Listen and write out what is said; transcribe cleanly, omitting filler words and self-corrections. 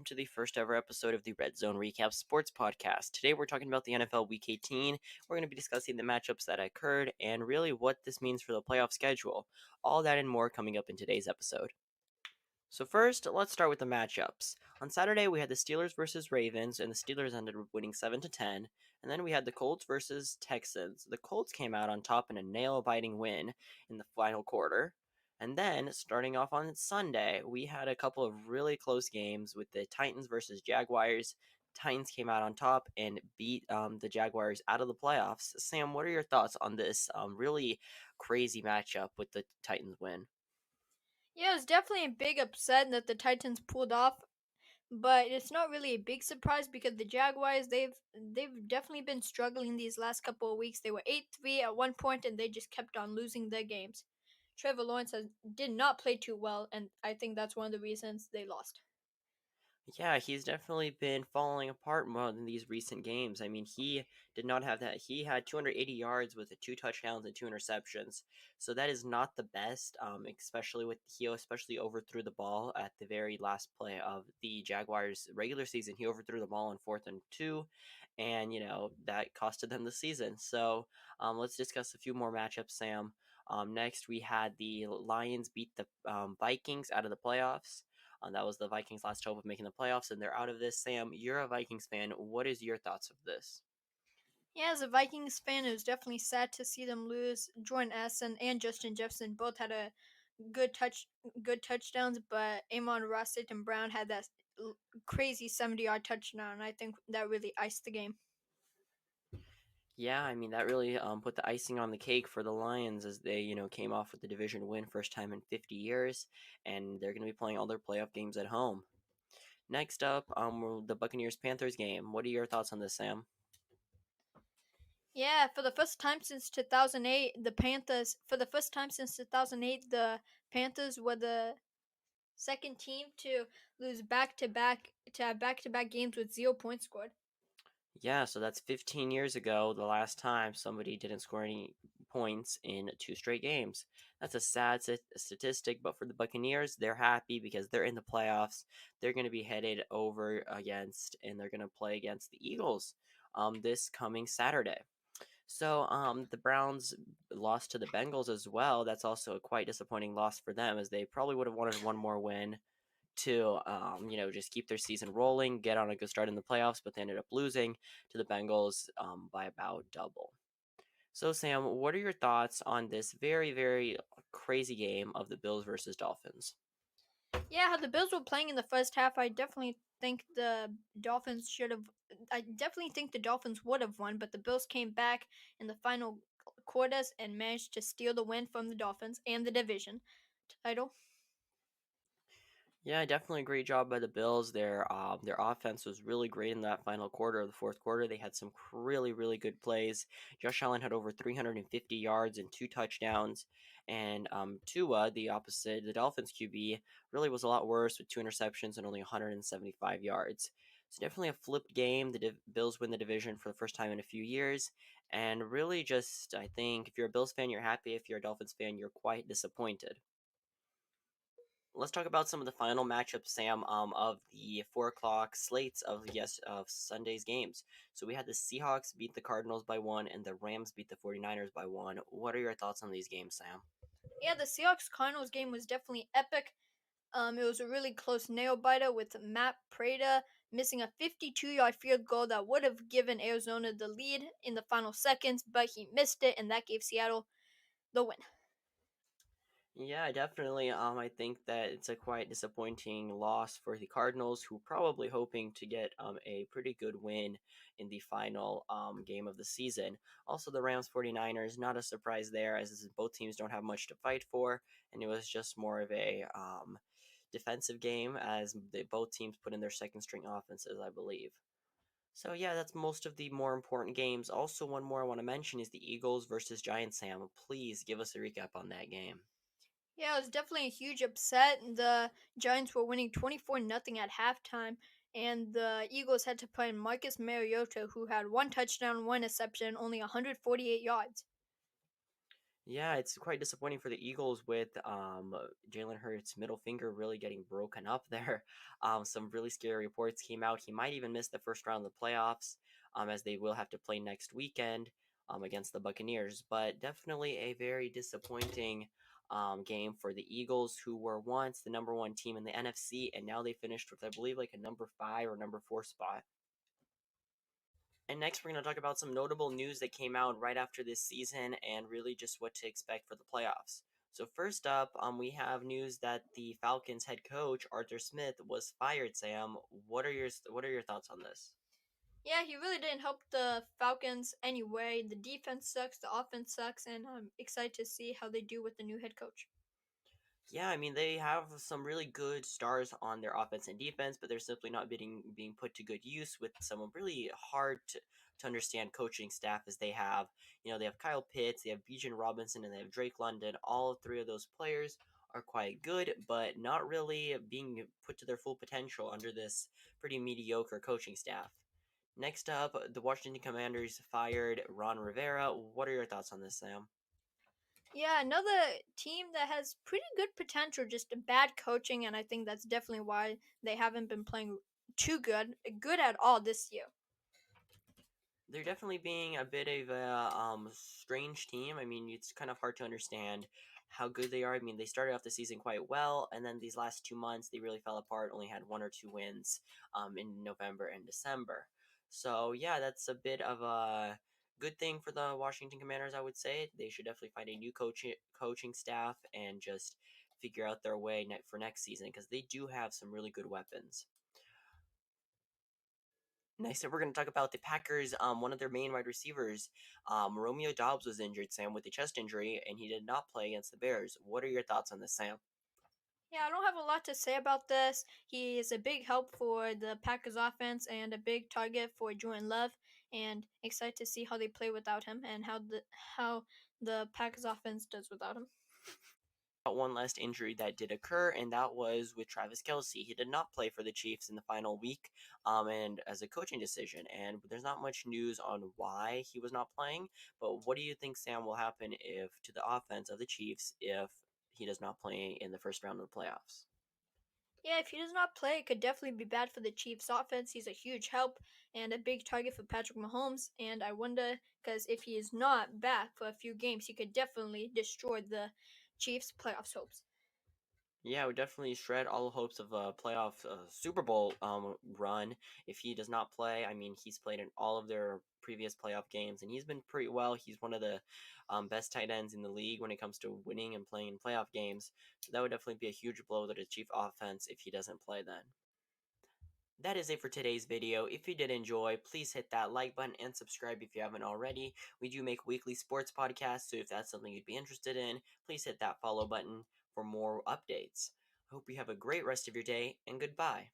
welcome to the first ever episode of the Red Zone Recap Sports Podcast. Today we're talking about the NFL Week 18. We're going to be discussing the matchups that occurred and really what this means for the playoff schedule. All that and more coming up in today's episode. So first, let's start with the matchups. On Saturday, we had the Steelers versus Ravens, and the Steelers ended up winning 7-10. And then we had the Colts versus Texans. The Colts came out on top in a nail-biting win in the final quarter. And then, starting off on Sunday, we had a couple of really close games with the Titans versus Jaguars. Titans came out on top and beat the Jaguars out of the playoffs. Sam, what are your thoughts on this really crazy matchup with the Titans win? Yeah, it was definitely a big upset that the Titans pulled off, but it's not really a big surprise because the Jaguars they've definitely been struggling these last couple of weeks. They were 8-3 at one point and they just kept on losing their games. Trevor Lawrence did not play too well, and I think that's one of the reasons they lost. Yeah, he's definitely been falling apart more in these recent games. I mean, he did not have that. He had 280 yards with the two touchdowns and two interceptions. So that is not the best, especially with he especially overthrew the ball at the very last play of the Jaguars regular season. He overthrew the ball on 4th and 2, and that costed them the season. So let's discuss a few more matchups, Sam. Next, we had the Lions beat the Vikings out of the playoffs. That was the Vikings' last hope of making the playoffs, and they're out of this. Sam, you're a Vikings fan. What is your thoughts of this? Yeah, as a Vikings fan, it was definitely sad to see them lose. Jordan Addison and Justin Jefferson both had a good touch, good touchdowns, but Amon Ross and Brown had that crazy 70-yard touchdown. I think that really iced the game. Yeah, I mean that really put the icing on the cake for the Lions as they came off with the division win, first time in 50 years, and they're going to be playing all their playoff games at home. Next up, the Buccaneers Panthers game. What are your thoughts on this, Sam? Yeah, for the first time since 2008, the Panthers were the second team to lose to have back-to-back games with 0 points scored. Yeah, so that's 15 years ago, the last time somebody didn't score any points in two straight games. That's a sad statistic, but for the Buccaneers, they're happy because they're in the playoffs. They're going to be headed over against, and they're going to play against the Eagles this coming Saturday. So the Browns lost to the Bengals as well. That's also a quite disappointing loss for them, as they probably would have wanted one more win to just keep their season rolling, get on a good start in the playoffs, but they ended up losing to the Bengals by about double. So Sam, what are your thoughts on this very very crazy game of the Bills versus Dolphins? Yeah, how the Bills were playing in the first half, I definitely think the Dolphins should have. I definitely think the Dolphins would have won, but the Bills came back in the final quarters and managed to steal the win from the Dolphins and the division title. Yeah, definitely a great job by the Bills. Their offense was really great in that final quarter of the fourth quarter. They had some really really good plays. Josh Allen had over 350 yards and two touchdowns, and Tua, the opposite, the Dolphins QB, really was a lot worse with two interceptions and only 175 yards. So definitely a flipped game. The Bills win the division for the first time in a few years, and really just I think if you're a Bills fan, you're happy. If you're a Dolphins fan, you're quite disappointed. Let's talk about some of the final matchups, Sam, of the 4 o'clock slates of Sunday's games. So we had the Seahawks beat the Cardinals by one, and the Rams beat the 49ers by one. What are your thoughts on these games, Sam? Yeah, the Seahawks Cardinals game was definitely epic. It was a really close nail biter with Matt Prada missing a 52-yard field goal that would have given Arizona the lead in the final seconds, but he missed it, and that gave Seattle the win. Yeah, definitely. I think that it's a quite disappointing loss for the Cardinals, who probably hoping to get a pretty good win in the final game of the season. Also, the Rams 49ers, not a surprise there, as both teams don't have much to fight for, and it was just more of a defensive game as both teams put in their second string offenses, I believe. So yeah, that's most of the more important games. Also, one more I want to mention is the Eagles versus Giants. Sam, please give us a recap on that game. Yeah, it was definitely a huge upset. The Giants were winning 24-0 at halftime, and the Eagles had to play Marcus Mariota, who had one touchdown, one interception, only 148 yards. Yeah, it's quite disappointing for the Eagles with Jalen Hurts' middle finger really getting broken up there. Some really scary reports came out. He might even miss the first round of the playoffs, as they will have to play next weekend against the Buccaneers. But definitely a very disappointing game for the Eagles, who were once the number one team in the NFC, and now they finished with, I believe, like a number five or number four spot. And next, we're going to talk about some notable news that came out right after this season and really just what to expect for the playoffs. So, first up, we have news that the Falcons head coach, Arthur Smith, was fired, Sam. What are your thoughts on this? Yeah, he really didn't help the Falcons anyway. The defense sucks, the offense sucks, and I'm excited to see how they do with the new head coach. Yeah, I mean they have some really good stars on their offense and defense, but they're simply not being put to good use with some really hard to understand coaching staff as they have. They have Kyle Pitts, they have Bijan Robinson, and they have Drake London. All three of those players are quite good, but not really being put to their full potential under this pretty mediocre coaching staff. Next up, the Washington Commanders fired Ron Rivera. What are your thoughts on this, Sam? Yeah, another team that has pretty good potential, just bad coaching, and I think that's definitely why they haven't been playing too good at all this year. They're definitely being a bit of a strange team. I mean, it's kind of hard to understand how good they are. I mean, they started off the season quite well, and then these last 2 months they really fell apart. Only had one or two wins in November and December. So yeah, that's a bit of a good thing for the Washington Commanders. I would say they should definitely find a new coaching staff and just figure out their way for next season because they do have some really good weapons. Next up, we're going to talk about the Packers. One of their main wide receivers, Romeo Dobbs, was injured, Sam, with a chest injury, and he did not play against the Bears. What are your thoughts on this, Sam? Yeah, I don't have a lot to say about this. He is a big help for the Packers offense and a big target for Jordan Love. And excited to see how they play without him and how the Packers offense does without him. One last injury that did occur, and that was with Travis Kelsey. He did not play for the Chiefs in the final week, and as a coaching decision. And there's not much news on why he was not playing. But what do you think, Sam, will happen if to the offense of the Chiefs if he does not play in the first round of the playoffs? Yeah, if he does not play, it could definitely be bad for the Chiefs offense. He's a huge help and a big target for Patrick Mahomes. And I wonder, because if he is not back for a few games, he could definitely destroy the Chiefs' playoffs hopes. Yeah, it would definitely shred all hopes of a playoff Super Bowl run if he does not play. I mean, he's played in all of their previous playoff games, and he's been pretty well. He's one of the best tight ends in the league when it comes to winning and playing in playoff games. So that would definitely be a huge blow to the Chief offense if he doesn't play then. That is it for today's video. If you did enjoy, please hit that like button and subscribe if you haven't already. We do make weekly sports podcasts, so if that's something you'd be interested in, please hit that follow button for more updates. I hope you have a great rest of your day, and goodbye.